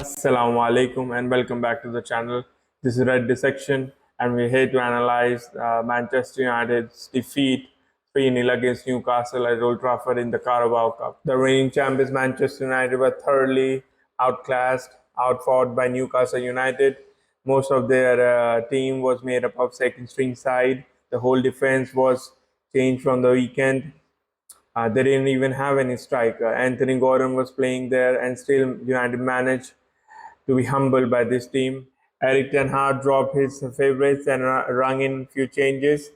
Assalamu alaikum and welcome back to the channel. This is Red Dissection and we're here to analyze Manchester United's defeat 3-0 against Newcastle at Old Trafford in the Carabao Cup. The reigning champions Manchester United were thoroughly outclassed, outfought by Newcastle United. Most of their team was made up of second string side. The whole defense was changed from the weekend. They didn't even have any striker. Anthony Gordon was playing there, and still United managed to be humbled by this team. Eric Ten Hag dropped his favorites and rung in few changes,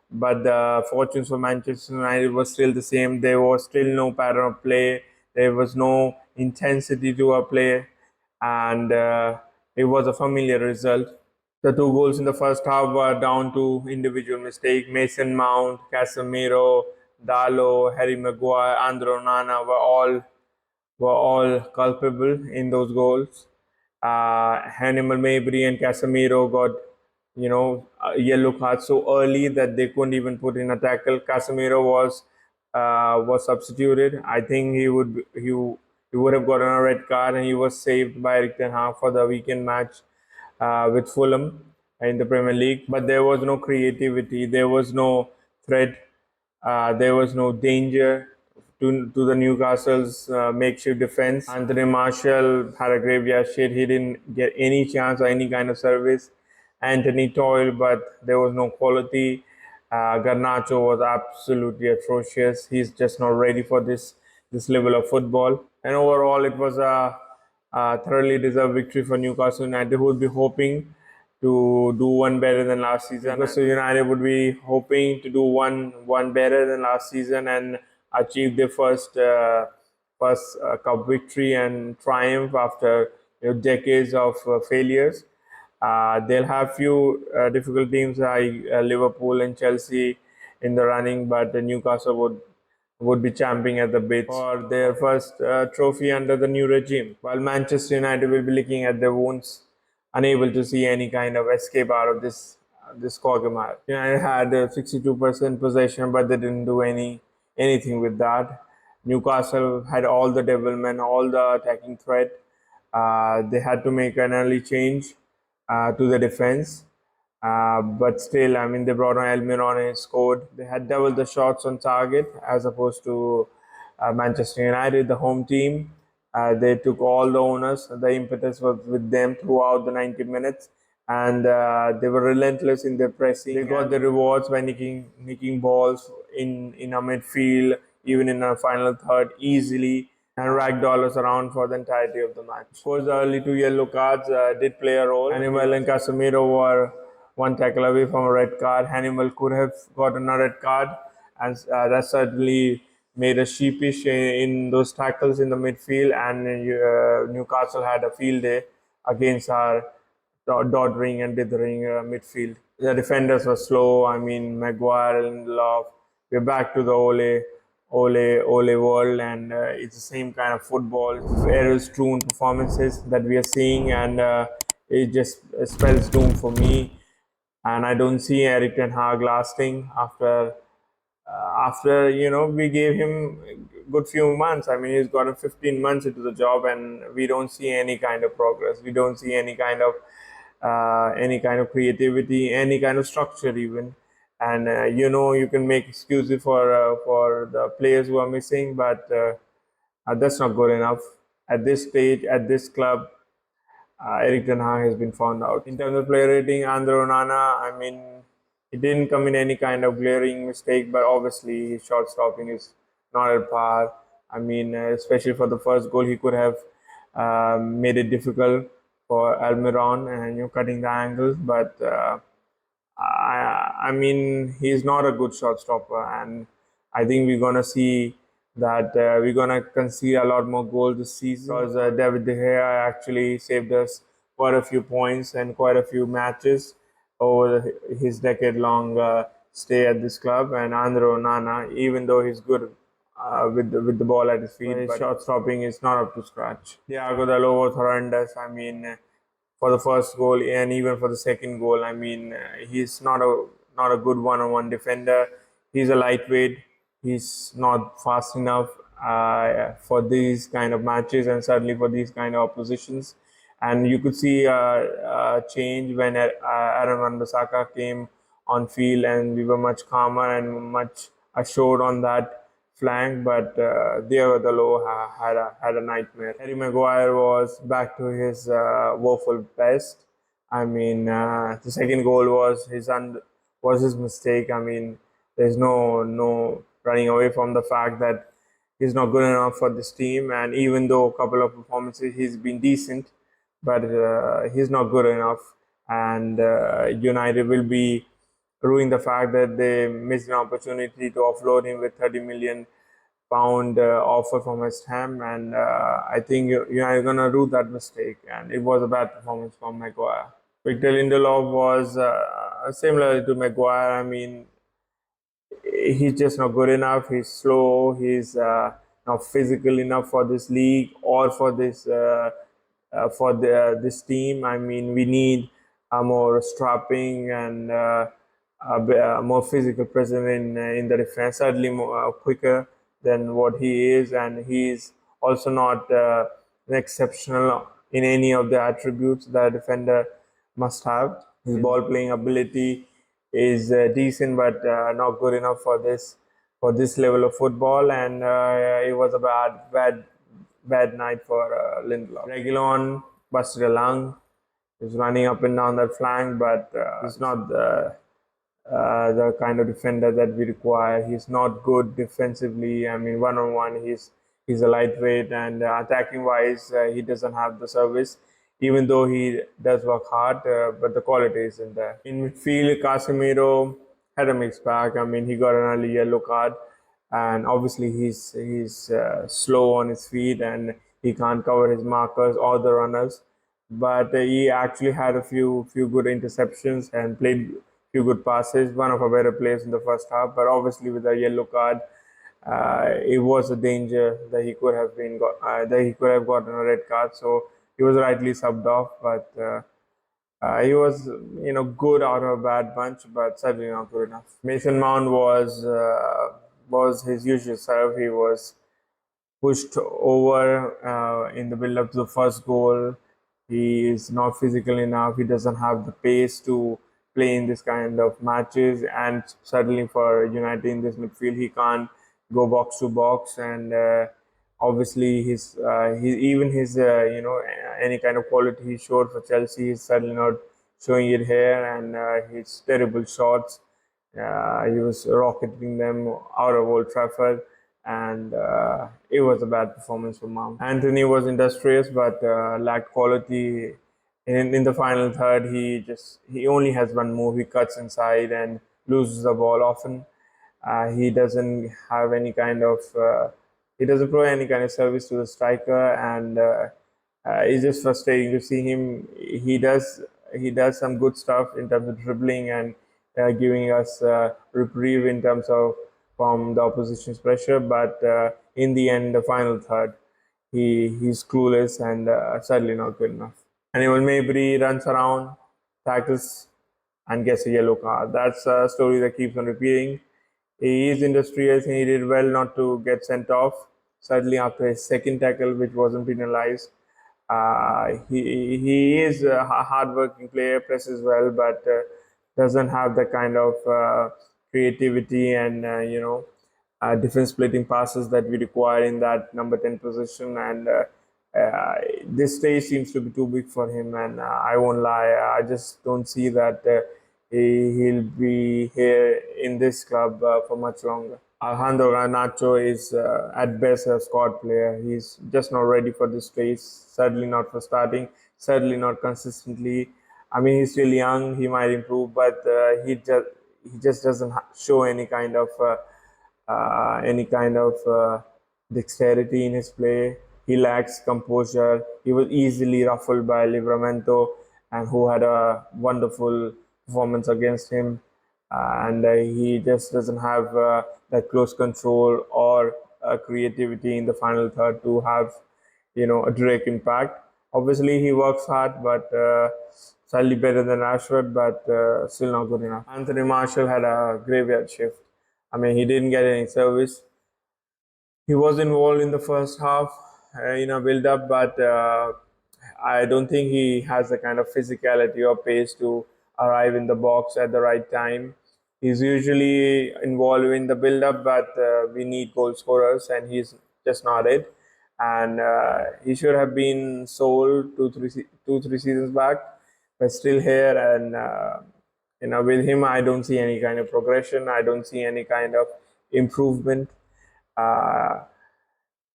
but the fortunes for Manchester United was still the same. There was still no pattern of play. There was no intensity to our play, and it was a familiar result. The two goals in the first half were down to individual mistake. Mason Mount, Casemiro, Dalo, Harry Maguire, Andro Nana were all culpable in those goals. Hannibal Mabry and Casemiro got, yellow cards so early that they couldn't even put in a tackle. Casemiro was substituted. I think he would have gotten a red card, and he was saved by Eric Ten Hag for the weekend match with Fulham in the Premier League. But there was no creativity. There was no threat. There was no danger to the Newcastle's makeshift defense. Anthony Martial had a graveyard shift. He didn't get any chance or any kind of service. Anthony toiled, but there was no quality. Garnacho was absolutely atrocious. He's just not ready for this level of football. And overall, it was a thoroughly deserved victory for Newcastle United, who would be hoping to do one better than last season. Newcastle United would be hoping to do one better than last season and achieve their first cup victory and triumph after decades of failures. They'll have few difficult teams like Liverpool and Chelsea in the running, but Newcastle would be champing at the bit for their first trophy under the new regime, while Manchester United will be licking at their wounds, unable to see any kind of escape out of this quagmire. United had 62% possession, but they didn't do anything with that. Newcastle had all the development, all the attacking threat. They had to make an early change to the defense. But still, I mean, they brought on Almiron and scored. They had double the shots on target as opposed to Manchester United, the home team. They took all the onus. The impetus was with them throughout the 90 minutes, and they were relentless in their pressing. They got the rewards by nicking balls in a midfield, even in a final third, easily, and ragdoll us around for the entirety of the match. Of course, the early two yellow cards did play a role. Hannibal and Casemiro were one tackle away from a red card. Hannibal could have gotten a red card, and that certainly made us sheepish in those tackles in the midfield. And Newcastle had a field day against our doddering and dithering midfield. The defenders were slow. I mean, Maguire and Love. We're back to the Ole world, and it's the same kind of football. Errol's strewn performances that we are seeing, and it just spells doom for me. And I don't see Eric Ten Hag lasting after we gave him a good few months. I mean, he's gotten 15 months into the job, and we don't see any kind of progress. We don't see any kind of creativity, any kind of structure even. And you can make excuses for the players who are missing, but that's not good enough at this stage, at this club. Eric Ten Hag has been found out. In terms of player rating, Andro Nana, I mean, he didn't commit any kind of glaring mistake, but obviously his shot stopping is not at par. I mean, especially for the first goal, he could have made it difficult for Almiron and cutting the angles, but I mean, he's not a good shot stopper, and I think we're gonna see that we're gonna concede a lot more goals this season because David De Gea actually saved us quite a few points and quite a few matches over his decade-long stay at this club. And Andro Nana, even though he's good with the ball at his feet, his shot stopping is not up to scratch. Thiago Dalot was horrendous. I mean, for the first goal and even for the second goal, I mean, he's not a good one-on-one defender. He's a lightweight. He's not fast enough for these kind of matches, and certainly for these kind of oppositions. and you could see a change when Aaron Wan-Bissaka came on field, and we were much calmer and much assured on that flank. But Diego Dalot had a nightmare. Harry Maguire was back to his woeful best. I mean, the second goal was his mistake. I mean, there's no running away from the fact that he's not good enough for this team. And even though a couple of performances he's been decent, but he's not good enough. And United will be ruining the fact that they missed an opportunity to offload him with £30 million offer from West Ham, and I think United are gonna do that mistake. And it was a bad performance from Maguire. Victor Lindelof was similar to Maguire. I mean, he's just not good enough. He's slow. He's not physical enough for this league or for this team. I mean, we need a more strapping and a more physical presence in the defense. Certainly more quicker than what he is, and he's also not exceptional in any of the attributes that a defender must have. His ball playing ability is decent, but not good enough for this level of football. And it was a bad night for Lindelof. Reguilon busted a lung. He's running up and down that flank, but he's not the kind of defender that we require. He's not good defensively. I mean, one on one, he's a lightweight, and attacking wise, he doesn't have the service. Even though he does work hard, but the quality isn't there. In midfield, Casemiro had a mixed bag. I mean, he got an early yellow card, and obviously he's slow on his feet, and he can't cover his markers or the runners. But he actually had a few good interceptions and played few good passes. One of our better players in the first half, but obviously with a yellow card, it was a danger that he could have gotten a red card. So he was rightly subbed off, but he was, good out of a bad bunch, but certainly not good enough. Mason Mount was his usual serve. He was pushed over in the build up to the first goal. He is not physical enough. He doesn't have the pace to play in this kind of matches, and certainly for United in this midfield, he can't go box to box. And obviously, any kind of quality he showed for Chelsea, he's certainly not showing it here. And his terrible shots, he was rocketing them out of Old Trafford, and it was a bad performance for Mount. Anthony was industrious, but lacked quality. In the final third, he only has one move. He cuts inside and loses the ball often. He doesn't have any kind of he doesn't provide any kind of service to the striker, and it's just frustrating to see him. He does some good stuff in terms of dribbling and giving us reprieve in terms of from the opposition's pressure, but in the end, the final third, he's clueless and certainly not good enough. Anyone Mabry runs around, tackles, and gets a yellow card. That's a story that keeps on repeating. He is industrious and he did well not to get sent off. Certainly after his second tackle, which wasn't penalized. He is a hard-working player, presses well, but doesn't have the kind of creativity and different splitting passes that we require in that number 10 position. And this stage seems to be too big for him, and I won't lie, I just don't see that he'll be here in this club for much longer. Alejandro Garnacho is at best a squad player. He's just not ready for this stage. Certainly not for starting. Certainly not consistently. I mean, he's still young. He might improve, but he just doesn't show any kind of dexterity in his play. He lacks composure. He was easily ruffled by Livramento, and who had a wonderful performance against him. And he just doesn't have that close control or creativity in the final third to have, a direct impact. Obviously, he works hard, but slightly better than Rashford, but still not good enough. Anthony Martial had a graveyard shift. I mean, he didn't get any service. He was involved in the first half, build up, but I don't think he has the kind of physicality or pace to arrive in the box at the right time. He's usually involved in the build-up, but we need goal scorers, and he's just not it. And he should have been sold 2, 3 seasons back, but still here. And with him, I don't see any kind of progression. I don't see any kind of improvement. Uh,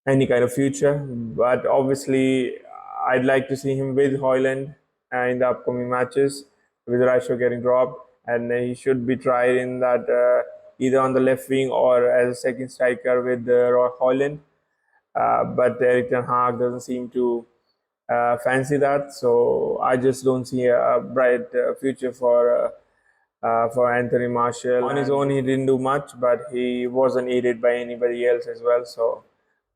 any kind of future. But obviously, I'd like to see him with Hoyland in the upcoming matches, with Rasho getting dropped, and he should be tried in that either on the left wing or as a second striker with Hoyland. But Eric Ten Hag doesn't seem to fancy that, so I just don't see a bright future for Anthony Martial. On his own, he didn't do much, but he wasn't aided by anybody else as well.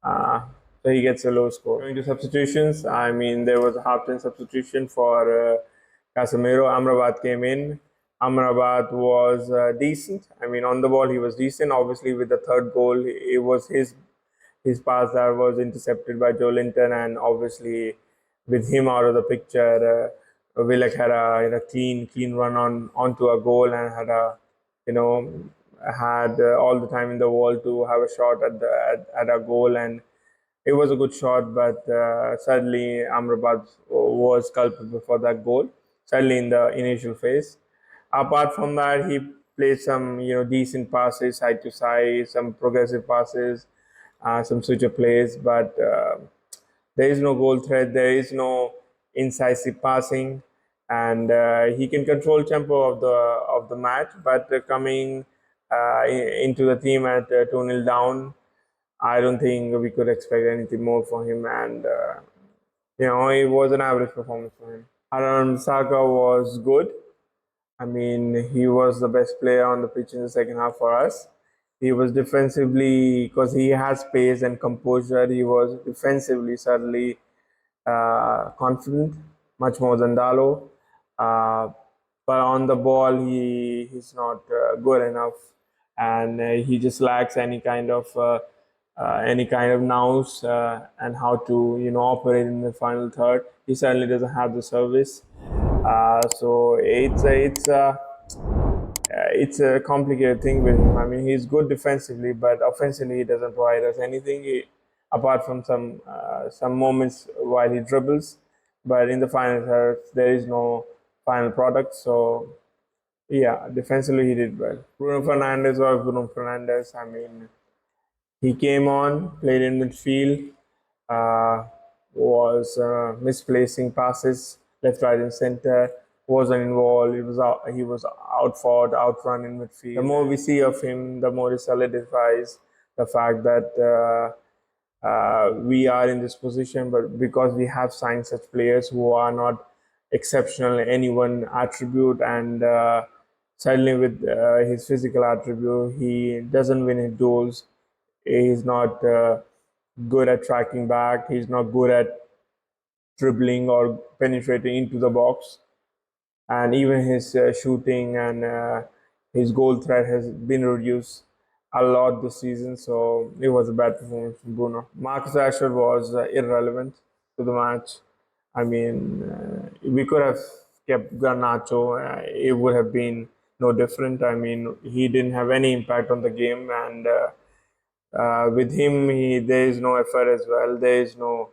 Uh, so he gets a low score. Going to substitutions, I mean, there was a half-time substitution for Casemiro. Amrabat came in. Amrabat was decent. I mean, on the ball, he was decent. Obviously, with the third goal, it was his pass that was intercepted by Joe Linton, and obviously, with him out of the picture, Willock had a clean run onto a goal and had you know had all the time in the world to have a shot at a goal, and it was a good shot. But sadly, Amrabat was culpable for that goal. Sadly, in the initial phase. Apart from that, he played some decent passes side to side, some progressive passes, some switcher plays, but there is no goal threat. There is no incisive passing, and he can control tempo of the match. But coming into the team at 2-0 down, I don't think we could expect anything more from him. And it was an average performance for him. Aaron Saka was good. I mean, he was the best player on the pitch in the second half for us. He was defensively, because he has pace and composure, he was defensively certainly confident, much more than Dalo. But on the ball, he's not good enough, and he just lacks any kind of nous and how to operate in the final third. He certainly doesn't have the service. So it's a complicated thing with him. I mean, he's good defensively, but offensively, he doesn't provide us anything apart from some moments while he dribbles. But in the final third, there is no final product. So yeah, defensively he did well. Bruno Fernandes. I mean, he came on, played in midfield, uh, was misplacing passes left, right, and center. Wasn't involved. He was outfought, outrun in midfield. The more we see of him, the more it solidifies the fact that we are in this position. But because we have signed such players who are not exceptional in any one attribute, and certainly with his physical attribute, he doesn't win his duels. He's not good at tracking back. He's not good at dribbling or penetrating into the box. And even his shooting and his goal threat has been reduced a lot this season. So it was a bad performance from Bruno. Marcus Rashford was irrelevant to the match. I mean, we could have kept Garnacho. It would have been no different. I mean, he didn't have any impact on the game, and with him, there is no effort as well. There is no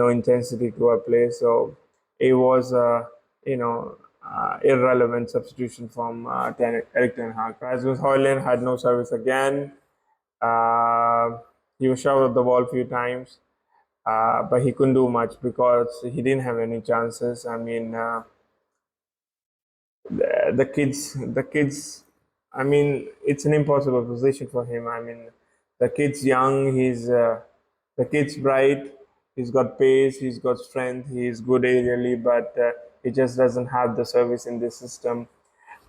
intensity to our play. So it was irrelevant substitution from Eric Ten Hag. Rasmus Højlund had no service again. He was shoved the ball a few times, but he couldn't do much because he didn't have any chances. I mean, the kids. I mean, it's an impossible position for him. I mean, the kid's young. The kid's bright. He's got pace. He's got strength. He's good aerially, but he just doesn't have the service in this system.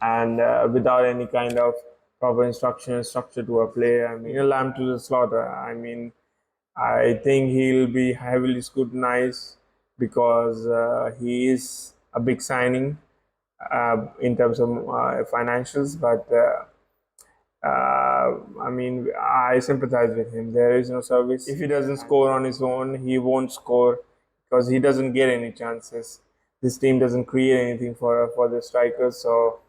And without any kind of proper instruction and structure to a play, I mean, a lamb to the slaughter. I mean, I think he'll be heavily scrutinized because he is a big signing in terms of financials, but I mean, I sympathize with him. There is no service. If he doesn't score on his own, he won't score because he doesn't get any chances. This team doesn't create anything for the strikers. So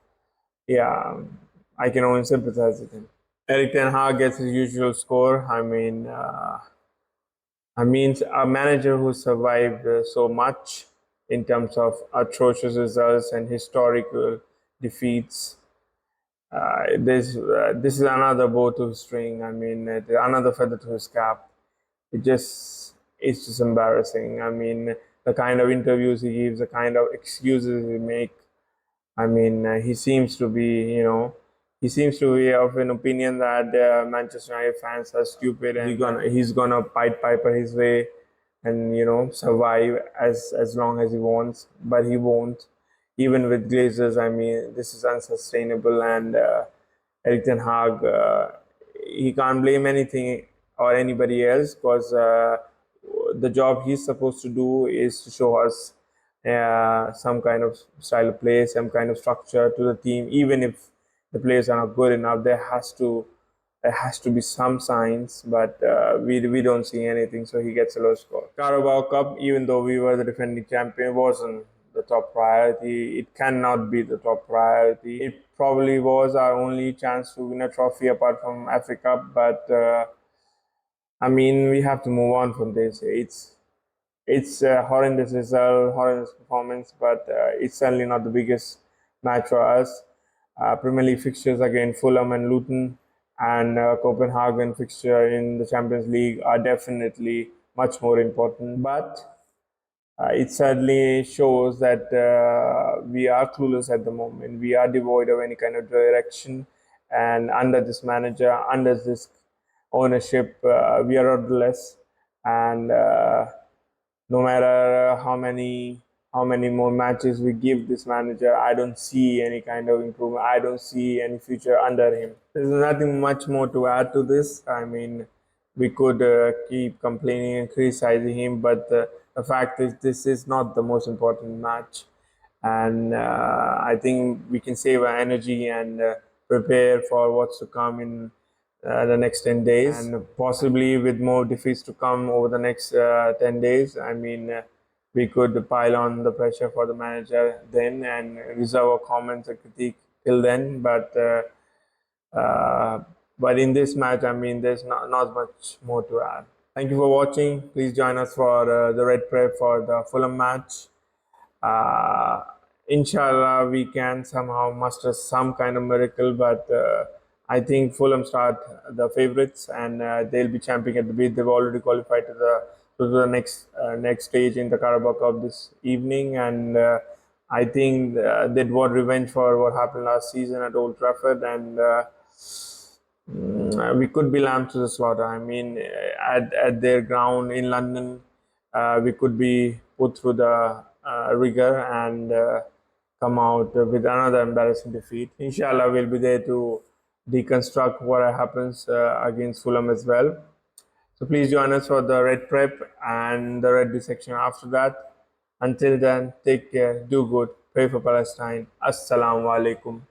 yeah, I can only sympathize with him. Eric Ten Hag gets his usual score. I mean, a manager who survived so much in terms of atrocious results and historical defeats. This is another bow to his string. I mean, another feather to his cap. It's just embarrassing. I mean, the kind of interviews he gives, the kind of excuses he make. I mean, he seems to be of an opinion that Manchester United fans are stupid, and he's gonna Piper his way, and survive as long as he wants. But he won't. Even with Glazers, I mean, this is unsustainable, and Erik Ten Hag, he can't blame anything or anybody else, because the job he's supposed to do is to show us some kind of style of play, some kind of structure to the team. Even if the players are not good enough, there has to be some signs, but we don't see anything, so he gets a low score. Carabao Cup, even though we were the defending champion, wasn't the top priority. It cannot be the top priority. It probably was our only chance to win a trophy apart from Africa, but I mean, we have to move on from this. It's a horrendous result, horrendous performance, but it's certainly not the biggest match for us. Premier League fixtures against Fulham and Luton, and Copenhagen fixture in the Champions League are definitely much more important. But it certainly shows that we are clueless at the moment. We are devoid of any kind of direction, and under this manager, under this ownership, we are rudderless, and no matter how many more matches we give this manager, I don't see any kind of improvement. I don't see any future under him. There's nothing much more to add to this. I mean, we could keep complaining and criticizing him, but the fact is, this is not the most important match, and I think we can save our energy and prepare for what's to come in the next 10 days, and possibly with more defeats to come over the next 10 days. I mean, we could pile on the pressure for the manager then and reserve our comments and critique till then. But in this match, I mean, there's not much more to add. Thank you for watching. Please join us for the red prep for the Fulham match. Uh, Inshallah, we can somehow muster some kind of miracle, but I think Fulham start the favourites, and they'll be champing at the bit. They've already qualified to the next stage in the Carabao Cup this evening, and I think they'd want revenge for what happened last season at Old Trafford, and we could be lambs to the slaughter. I mean, at their ground in London, we could be put through the rigor and come out with another embarrassing defeat. Inshallah, we'll be there to deconstruct what happens against Fulham as well. So please join us for the red prep and the red dissection after that. Until then, take care, do good, pray for Palestine. Assalamu alaikum.